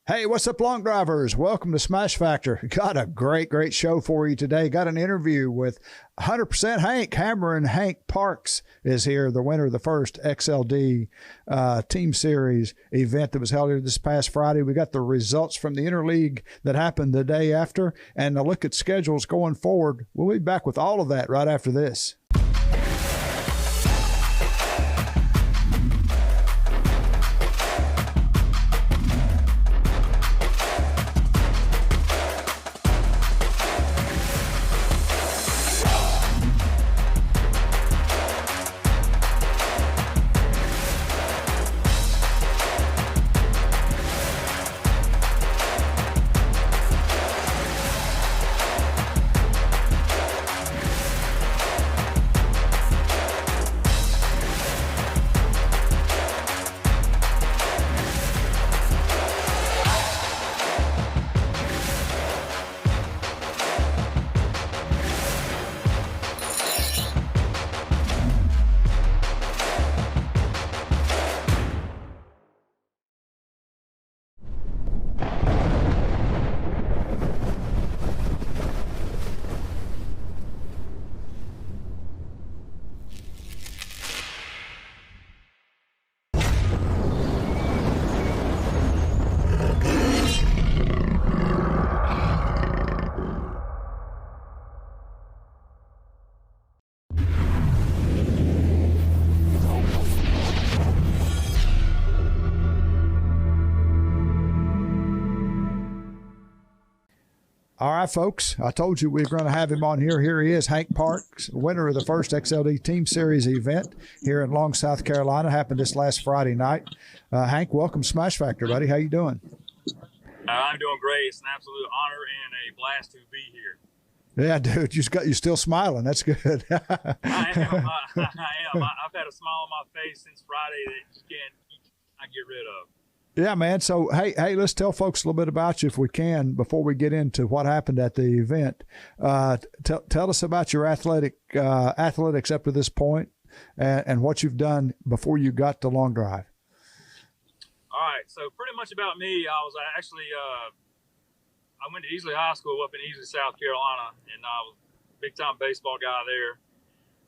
Hey, what's up, long drivers? Welcome to Smash Factor. Got a great show for you today. Got an interview with 100% Hank. Hammerin' Hank Parks is here, the winner of the first XLD Team Series event that was held here this past Friday. We got the results from the interleague that happened the day after and a look at schedules going forward. We'll be back with all of that right after this. All right, folks, I told you we were going to have him on here. Here he is, Hank Parks, winner of the first XLD Team Series event here in Long, South Carolina. Happened this last Friday night. Hank, welcome Smash Factor, buddy. How you doing? I'm doing great. It's an absolute honor and a blast to be here. Yeah, dude, you're still smiling. That's good. I am. I've had a smile on my face since Friday that you can't get rid of. Yeah, man. So, hey, let's tell folks a little bit about you if we can before we get into what happened at the event. Tell us about your athletics up to this point and what you've done before you got to long drive. All right. So pretty much about me, I was actually, I went to Easley High School up in Easley, South Carolina, and I was a big-time baseball guy there.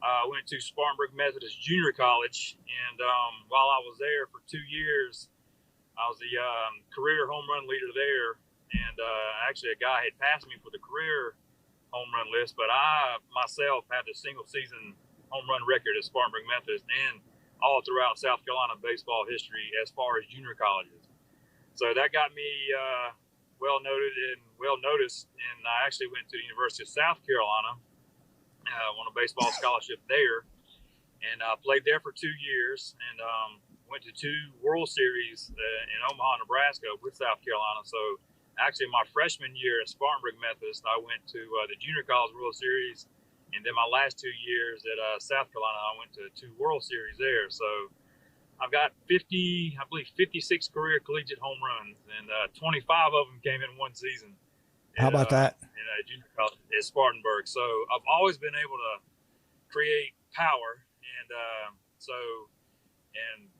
I went to Spartanburg Methodist Junior College, and while I was there for 2 years, I was the career home run leader there, and actually a guy had passed me for the career home run list, but I myself had the single-season home run record at Spartanburg Methodist and all throughout South Carolina baseball history as far as junior colleges. So that got me well noted and well noticed, and I actually went to the University of South Carolina, won a baseball scholarship there, and I played there for 2 years, and went to 2 World Series in Omaha, Nebraska with South Carolina. So actually my freshman year at Spartanburg Methodist, I went to the Junior College World Series. And then my last 2 years at South Carolina, I went to 2 World Series there. So I've got 56 career collegiate home runs, and 25 of them came in one season. How about that? In junior college at Spartanburg. So I've always been able to create power. And and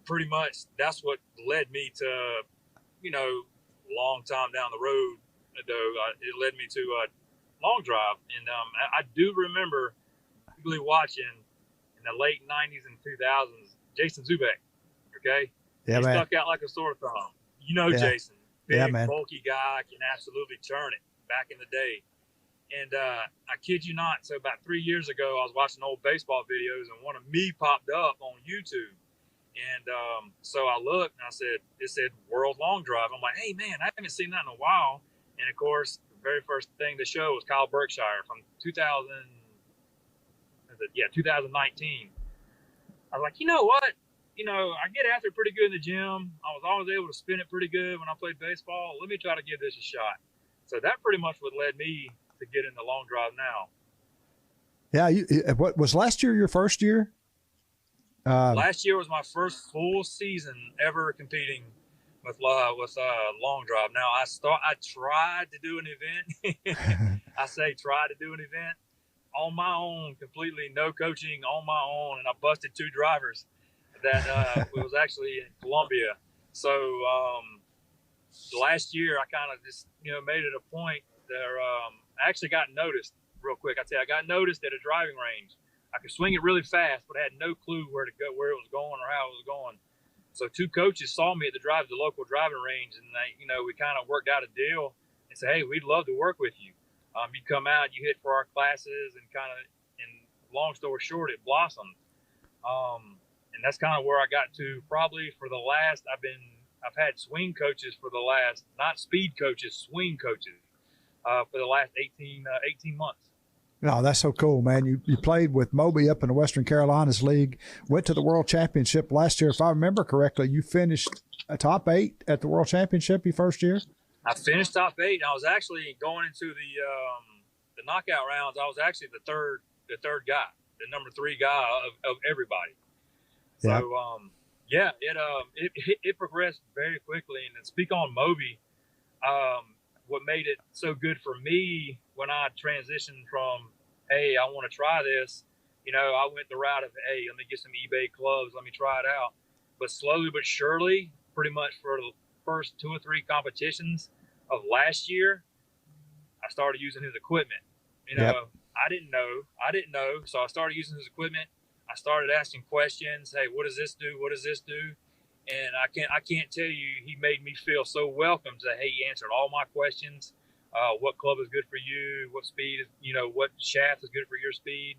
pretty much that's what led me to, long time down the road, though, it led me to long drive. And I do remember really watching in the late 90s and 2000s, Jason Zubek, okay? Yeah, he man. stuck out like a sore thumb. Yeah. Jason, big, bulky guy, can absolutely turn it back in the day. And I kid you not, so about 3 years ago, I was watching old baseball videos, and one of me popped up on YouTube. And so I looked, and it said World Long Drive. I'm like, hey, man, I haven't seen that in a while. And, of course, the very first thing to show was Kyle Berkshire from 2019. I was like, you know what? I get after it pretty good in the gym. I was always able to spin it pretty good when I played baseball. Let me try to give this a shot. So that pretty much what led me to get into long drive now. Yeah. What was last year your first year? Last year was my first full season ever competing with long drive. Now I tried to do an event. I say tried to do an event on my own, completely no coaching, on my own, and I busted 2 drivers. That it was actually in Columbia. So last year I kind of just, made it a point that I actually got noticed real quick. I tell you, I got noticed at a driving range. I could swing it really fast, but I had no clue where to go, where it was going or how it was going. So two coaches saw me at the local driving range, and they, we kind of worked out a deal and said, hey, we'd love to work with you. You come out, you hit for our classes, and long story short, it blossomed. And that's kind of where I got to probably for the last, I've had swing coaches for the last, not speed coaches, swing coaches for the last 18 months. No, that's so cool, man. You played with Moby up in the Western Carolinas League, went to the World Championship last year. If I remember correctly, you finished a top 8 at the World Championship your first year? I finished top 8. And I was actually going into the knockout rounds. I was actually the third guy, the number 3 guy of everybody. So, it progressed very quickly. And to speak on Moby, what made it so good for me when I transitioned from, hey, I want to try this, I went the route of, hey, let me get some eBay clubs, let me try it out. But slowly but surely, pretty much for the first 2 or 3 competitions of last year, I started using his equipment. I didn't know. So I started using his equipment. I started asking questions. Hey, what does this do? What does this do? And I can't tell you, he made me feel so welcome that, hey, he answered all my questions. What club is good for you? What speed is, what shaft is good for your speed?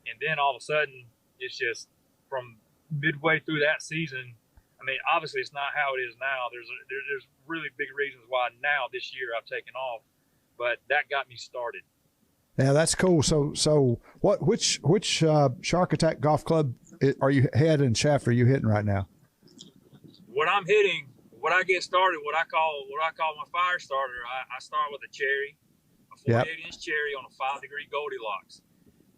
And then all of a sudden, it's just from midway through that season. I mean, obviously it's not how it is now. There's really big reasons why now this year I've taken off, but that got me started. Yeah, that's cool. So which Shark Attack Golf Club are you head and shaft are you hitting right now? What I'm hitting, what I get started, what I call my fire starter, I start with a cherry, a 48-inch cherry on a 5-degree Goldilocks.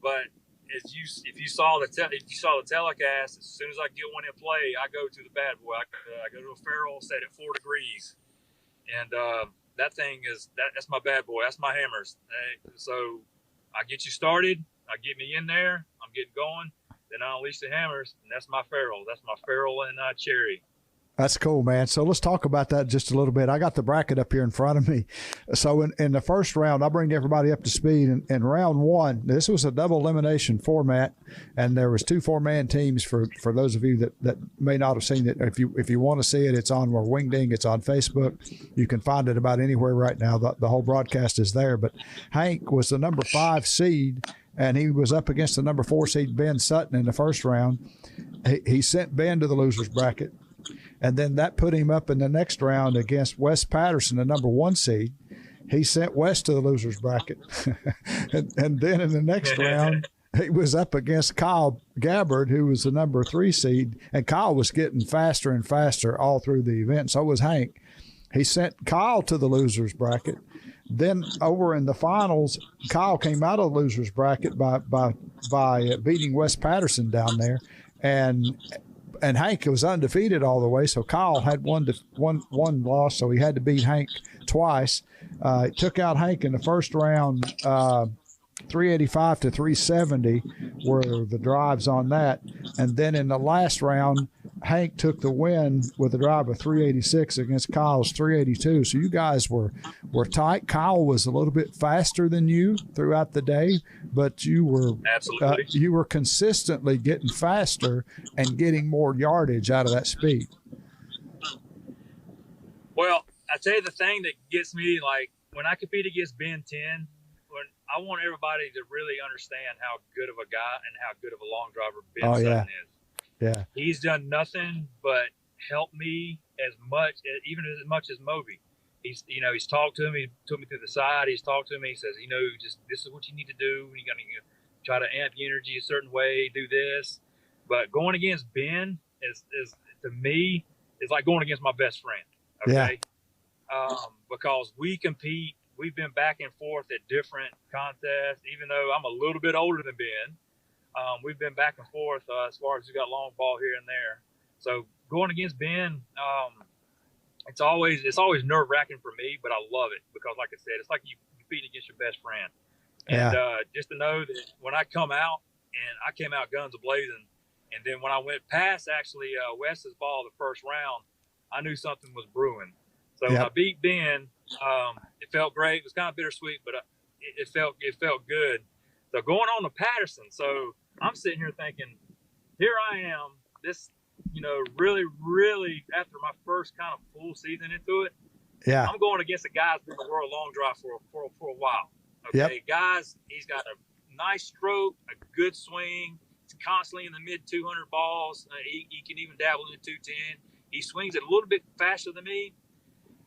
But if you saw the telecast, as soon as I get one in play, I go to the bad boy. I go to a ferrule set at 4 degrees, and that thing that's my bad boy. That's my hammers. So I get you started. I get me in there. I'm getting going. Then I unleash the hammers, and that's my ferrule. That's my ferrule and cherry. That's cool, man. So let's talk about that just a little bit. I got the bracket up here in front of me. So in the first round, I'll bring everybody up to speed. In round 1, this was a double elimination format, and there was 2 4-man teams for those of you that may not have seen it. If you want to see it, it's on our Wingding. It's on Facebook. You can find it about anywhere right now. The whole broadcast is there. But Hank was the number 5 seed, and he was up against the number 4 seed Ben Sutton in the first round. He sent Ben to the loser's bracket. And then that put him up in the next round against Wes Patterson, the number 1 seed. He sent Wes to the loser's bracket. and then in the next round, he was up against Kyle Gabbard, who was the number 3 seed. And Kyle was getting faster and faster all through the event. So was Hank. He sent Kyle to the loser's bracket. Then over in the finals, Kyle came out of the loser's bracket by beating Wes Patterson down there. And Hank was undefeated all the way, so Kyle had one loss, so he had to beat Hank twice. Took out Hank in the first round, 385 to 370 were the drives on that. And then in the last round, Hank took the win with a drive of 386 against Kyle's 382. So you guys were tight. Kyle was a little bit faster than you throughout the day, but you were absolutely you were consistently getting faster and getting more yardage out of that speed. Well, I tell you the thing that gets me, like when I compete against Ben 10, I want everybody to really understand how good of a guy and how good of a long driver Ben Sutton is. Yeah. He's done nothing but help me as much as Moby. He's talked to me, he took me to the side, he's talked to me, he says, just this is what you need to do. You got to try to amp your energy a certain way, do this. But going against Ben is to me is like going against my best friend. Okay. Yeah. Because we compete. We've been back and forth at different contests, even though I'm a little bit older than Ben. We've been back and forth as far as we got long ball here and there. So going against Ben, it's always nerve-wracking for me, but I love it because, like I said, it's like you competing against your best friend. And just to know that when I come out, and I came out guns a-blazing, and then when I went past actually Wes's ball the first round, I knew something was brewing. So when I beat Ben, it felt great. It was kind of bittersweet, but it felt good. So going on to Patterson. So I'm sitting here thinking, here I am, this, really, really after my first kind of full season into it. Yeah. I'm going against a guy who's been in the world long drive for a while. Okay, guys, he's got a nice stroke, a good swing. He's constantly in the mid 200 balls. He can even dabble in the 210. He swings it a little bit faster than me.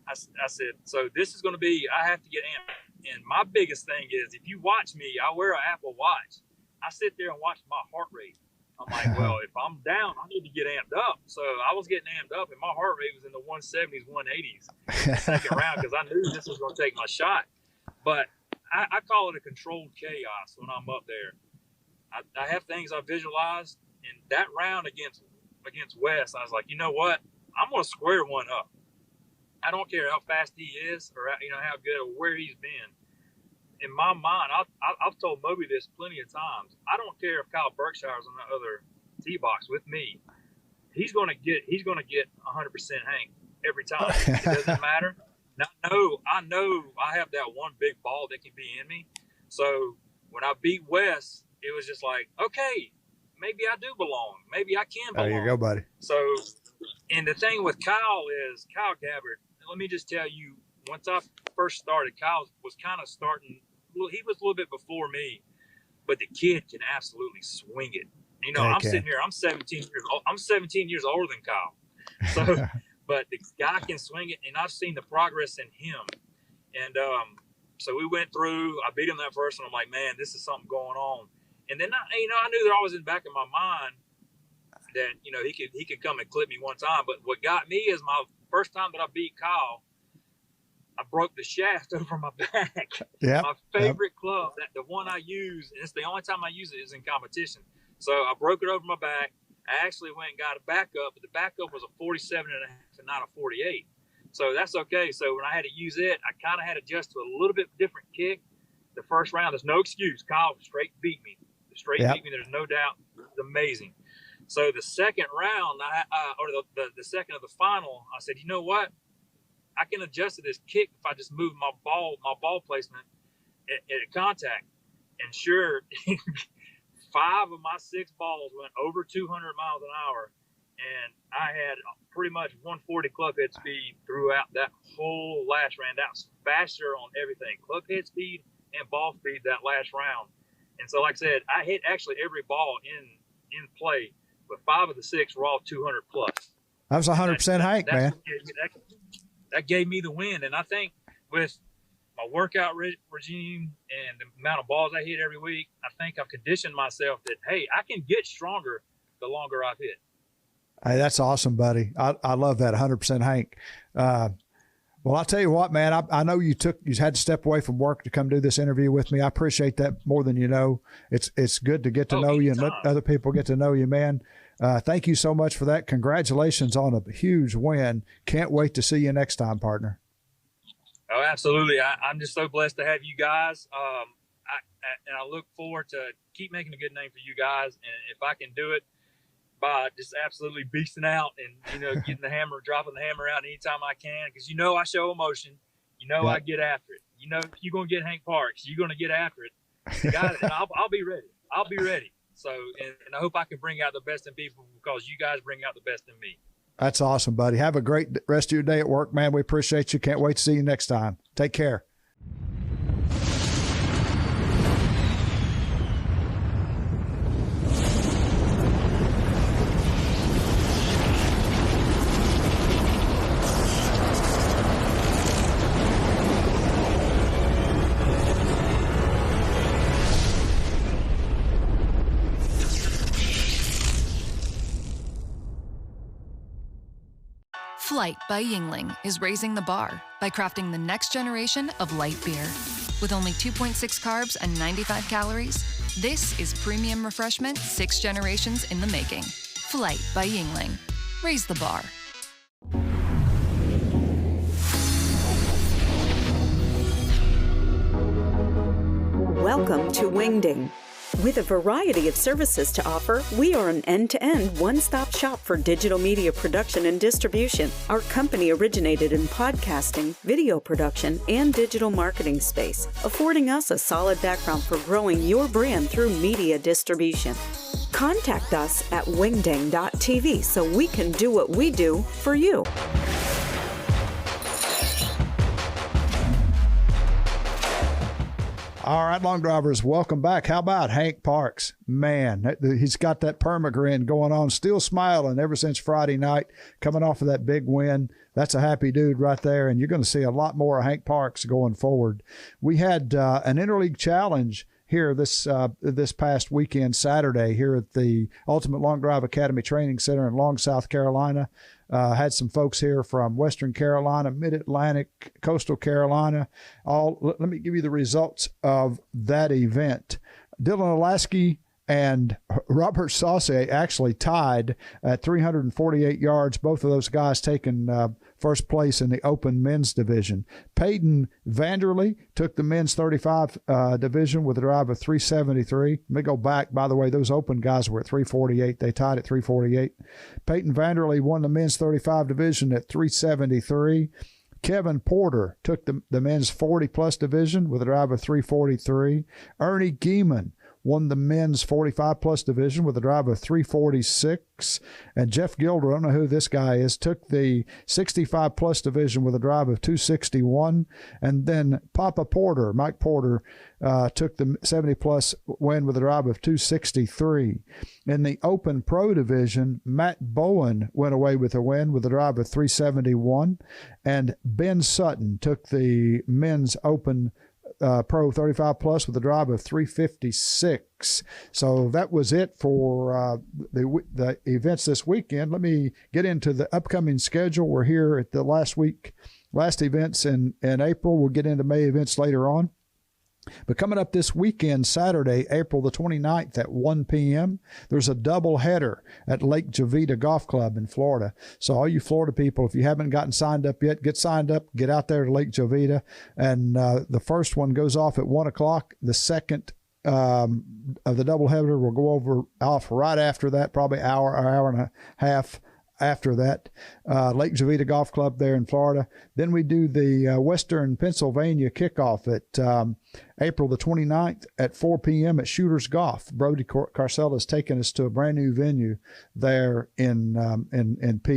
I said, so this is going to be, I have to get amped. And my biggest thing is, if you watch me, I wear an Apple Watch. I sit there and watch my heart rate. I'm like, well, if I'm down, I need to get amped up. So I was getting amped up, and my heart rate was in the 170s, 180s the second round, because I knew this was going to take my shot. But I call it a controlled chaos when I'm up there. I have things I visualized, and that round against Wes, I was like, you know what? I'm going to square one up. I don't care how fast he is or how good or where he's been. In my mind, I've told Moby this plenty of times. I don't care if Kyle Berkshire's on the other tee box with me. He's going to get 100% Hank every time. It doesn't matter. Now, I know I have that one big ball that can be in me. So when I beat Wes, it was just like, okay, maybe I do belong. Maybe I can belong. There you go, buddy. So, and the thing with Kyle is, Kyle Gabbard, let me just tell you, once I first started, Kyle was kind of starting. He was a little bit before me, but the kid can absolutely swing it. I'm sitting here. I'm 17 years old. I'm 17 years older than Kyle. So, but the guy can swing it, and I've seen the progress in him. And so we went through. I beat him that first, and I'm like, man, this is something going on. And then I knew there always in the back of my mind that he could come and clip me one time. But what got me is my first time that I beat Kyle, I broke the shaft over my back. Yeah. My favorite club, the one I use, and it's the only time I use it, is in competition. So I broke it over my back. I actually went and got a backup, but the backup was a 47.5 and not a 48. So that's okay. So when I had to use it, I kind of had to adjust to a little bit different kick. The first round, there's no excuse. Kyle straight beat me. Beat me. There's no doubt. It was amazing. So the second round, the second of the final, I said, you know what? I can adjust to this kick if I just move my ball placement at contact. And sure, 5 of my 6 balls went over 200 miles an hour, and I had pretty much 140 club head speed throughout that whole last round. That was faster on everything, club head speed and ball speed that last round. And so, like I said, I hit actually every ball in play, but 5 of the 6 were all 200 plus. That was 100% Hank, man. That gave me the win. And I think with my workout regime and the amount of balls I hit every week, I think I've conditioned myself that, hey, I can get stronger the longer I've hit. Hey, that's awesome, buddy. I love that, 100% Hank. Well, I'll tell you what, man, I know you had to step away from work to come do this interview with me. I appreciate that more than you know. It's good to get to know you and let other people get to know you, man. Thank you so much for that. Congratulations on a huge win. Can't wait to see you next time, partner. Oh, absolutely. I'm just so blessed to have you guys. And I look forward to keep making a good name for you guys. And if I can do it by just absolutely beasting out and, getting the hammer, dropping the hammer out anytime I can, because, I show emotion. I get after it. If you're going to get Hank Parks, you're going to get after it. You got it. And I'll be ready. I'll be ready. So, and I hope I can bring out the best in people because you guys bring out the best in me. That's awesome, buddy. Have a great rest of your day at work, man. We appreciate you. Can't wait to see you next time. Take care. Flight by Yingling is raising the bar by crafting the next generation of light beer. With only 2.6 carbs and 95 calories, this is premium refreshment 6 generations in the making. Flight by Yingling. Raise the bar. Welcome to Wingding, With a variety of services to offer, we are an end-to-end one-stop shop for digital media production and distribution. Our company originated in podcasting, video production, and digital marketing space, affording us a solid background for growing your brand through media distribution. Contact us at wingding.tv so we can do what we do for you. All right, long drivers, welcome back. How about Hank Parks? Man, he's got that permagrin going on, still smiling ever since Friday night, coming off of that big win. That's a happy dude right there, and you're going to see a lot more of Hank Parks going forward. We had an interleague challenge here this past weekend, Saturday, here at the Ultimate Long Drive Academy Training Center in Long, South Carolina. Had some folks here from Western Carolina, Mid-Atlantic, Coastal Carolina. Let me give you the results of that event. Dylan Alasky and Robert Saucier actually tied at 348 yards. Both of those guys taking first place in the open men's division. Peyton Vanderley took the men's 35 division with a drive of 373. Let me go back. By the way, those open guys were at 348. They tied at 348. Peyton Vanderley won the men's 35 division at 373. Kevin Porter took the men's 40-plus division with a drive of 343. Ernie Gieman won the men's 45-plus division with a drive of 346. And Jeff Gilder, I don't know who this guy is, took the 65-plus division with a drive of 261. And then Mike Porter, took the 70-plus win with a drive of 263. In the Open Pro division, Matt Bowen went away with a win with a drive of 371. And Ben Sutton took the men's Open Pro 35 plus with a drive of 356. So that was it for the events this weekend. Let me get into the upcoming schedule. We're here at the last events in April. We'll get into May events later on. But coming up this weekend, Saturday, April the 29th at 1 p.m., there's a double header at Lake Jovita Golf Club in Florida. So all you Florida people, if you haven't gotten signed up yet, get signed up, get out there to Lake Jovita. And the first one goes off at 1 o'clock. The second of the double header will go off right after that, probably hour and a half after that. Lake Jovita Golf Club there in Florida. Then we do the Western Pennsylvania kickoff at April the 29th at 4 p.m. at Shooters Golf. Brody Carcella has taken us to a brand new venue there in PA.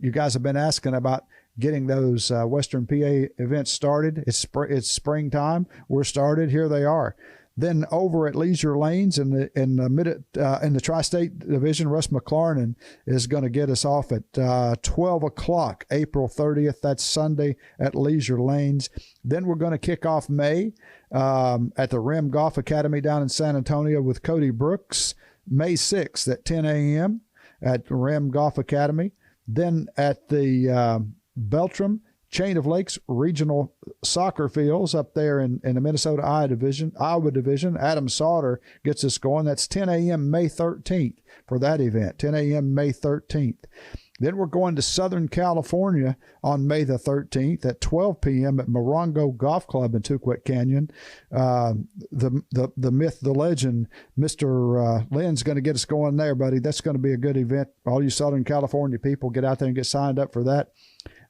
You guys have been asking about getting those Western PA events started. It's springtime. We're started. Here they are. Then over at Leisure Lanes in the Tri-State Division, Russ McLarnon is going to get us off at 12 o'clock, April 30th. That's Sunday at Leisure Lanes. Then we're going to kick off May at the Rim Golf Academy down in San Antonio with Cody Brooks, May 6th at 10 a.m. at Rim Golf Academy. Then at the Beltram Chain of Lakes Regional Soccer Fields up there in the Minnesota Iowa Division. Adam Sauter gets us going. That's 10 a.m. May 13th for that event, 10 a.m. May 13th. Then we're going to Southern California on May the 13th at 12 p.m. at Morongo Golf Club in Tuquet Canyon. The myth, the legend, Mr. Lynn's going to get us going there, buddy. That's going to be a good event. All you Southern California people, get out there and get signed up for that.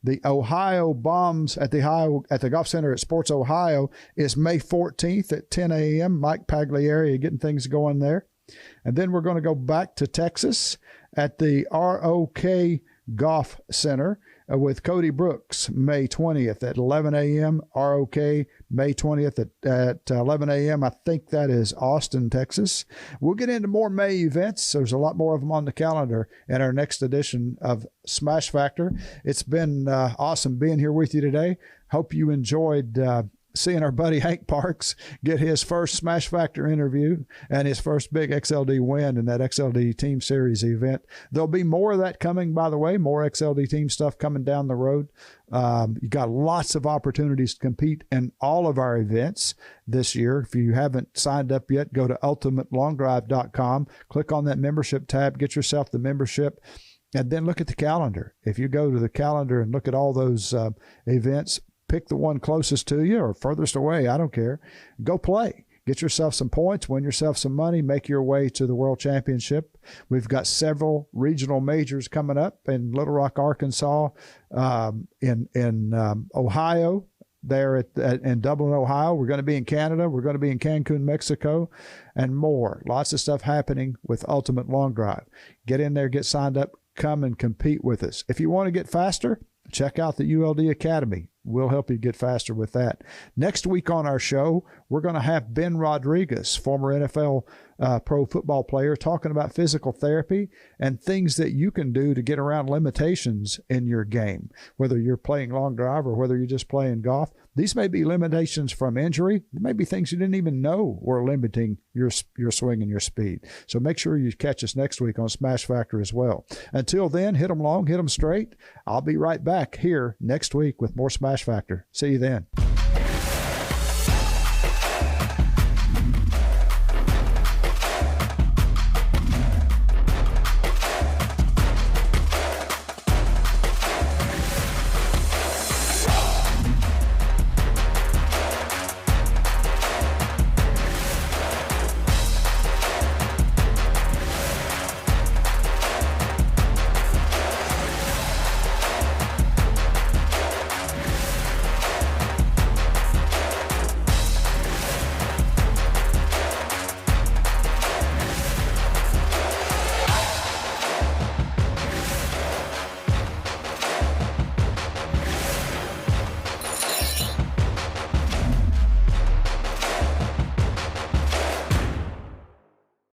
The Ohio Bombs at the Golf Center at Sports Ohio is May 14th at 10 a.m. Mike Pagliari getting things going there. And then we're going to go back to Texas at the ROK Golf Center with Cody Brooks, May 20th at 11 a.m. ROK, May 20th at 11 a.m. I think that is Austin, Texas. We'll get into more May events. There's a lot more of them on the calendar in our next edition of Smash Factor. It's been awesome being here with you today. Hope you enjoyed seeing our buddy Hank Parks get his first Smash Factor interview and his first big XLD win in that XLD Team Series event. There'll be more of that coming, by the way, more XLD team stuff coming down the road. You got lots of opportunities to compete in all of our events this year. If you haven't signed up yet, go to ultimatelongdrive.com, click on that membership tab, get yourself the membership, and then look at the calendar. If you go to the calendar and look at all those events, pick the one closest to you or furthest away. I don't care. Go play. get yourself some points, win yourself some money, make your way to the World Championship. We've got several regional majors coming up in Little Rock, Arkansas, in Ohio, there in Dublin, Ohio. We're going to be in Canada. We're going to be in Cancun, Mexico, and more. Lots of stuff happening with Ultimate Long Drive. Get in there, get signed up, come and compete with us. If you want to get faster, check out the ULD Academy. We'll help you get faster with that. Next week on our show, we're going to have Ben Rodriguez, former NFL pro football player, talking about physical therapy and things that you can do to get around limitations in your game, whether you're playing long drive or whether you're just playing golf. These may be limitations from injury. It may be things you didn't even know were limiting your swing and your speed. So make sure you catch us next week on Smash Factor as well. Until then, hit them long, hit them straight. I'll be right back here next week with more Smash Factor. See you then.